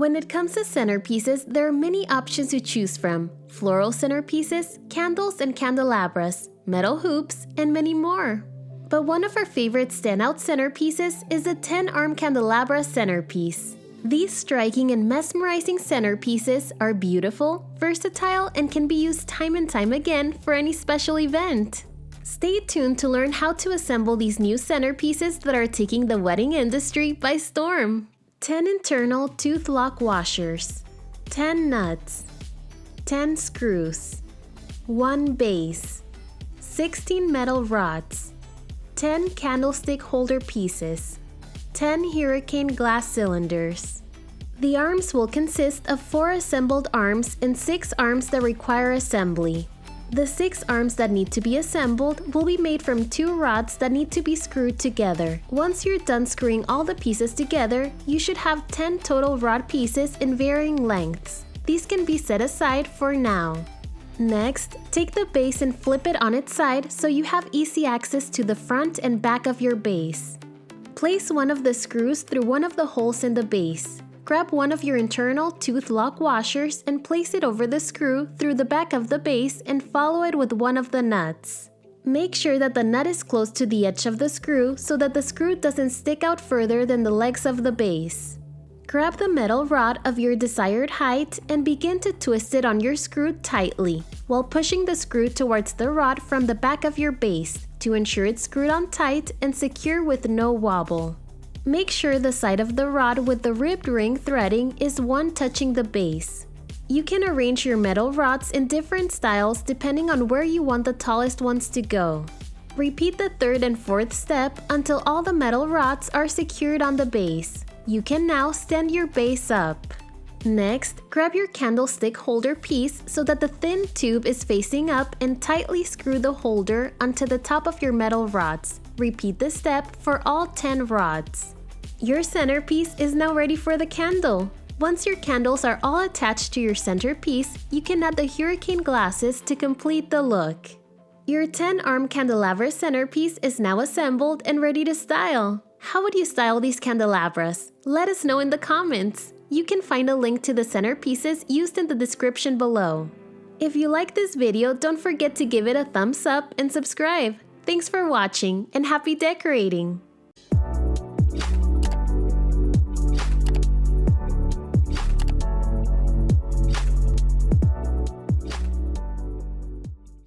When it comes to centerpieces, there are many options to choose from: floral centerpieces, candles and candelabras, metal hoops, and many more. But one of our favorite standout centerpieces is the 10 Arm Candelabra Centerpiece. These striking and mesmerizing centerpieces are beautiful, versatile, and can be used time and time again for any special event. Stay tuned to learn how to assemble these new centerpieces that are taking the wedding industry by storm. 10 internal tooth lock washers, 10 nuts, 10 screws, 1 base, 16 metal rods, 10 candlestick holder pieces, 10 hurricane glass cylinders. The arms will consist of 4 assembled arms and 6 arms that require assembly. The 6 arms that need to be assembled will be made from 2 rods that need to be screwed together. Once you're done screwing all the pieces together, you should have 10 total rod pieces in varying lengths. These can be set aside for now. Next, take the base and flip it on its side so you have easy access to the front and back of your base. Place one of the screws through one of the holes in the base. Grab one of your internal tooth lock washers and place it over the screw through the back of the base and follow it with one of the nuts. Make sure that the nut is close to the edge of the screw so that the screw doesn't stick out further than the legs of the base. Grab the metal rod of your desired height and begin to twist it on your screw tightly, while pushing the screw towards the rod from the back of your base to ensure it's screwed on tight and secure with no wobble. Make sure the side of the rod with the ribbed ring threading is one touching the base. You can arrange your metal rods in different styles depending on where you want the tallest ones to go. Repeat the third and fourth step until all the metal rods are secured on the base. You can now stand your base up. Next, grab your candlestick holder piece so that the thin tube is facing up and tightly screw the holder onto the top of your metal rods. Repeat this step for all 10 rods. Your centerpiece is now ready for the candle. Once your candles are all attached to your centerpiece, you can add the hurricane glasses to complete the look. Your 10 Arm Candelabra centerpiece is now assembled and ready to style. How would you style these candelabras? Let us know in the comments. You can find a link to the centerpieces used in the description below. If you like this video, don't forget to give it a thumbs up and subscribe. Thanks for watching and happy decorating!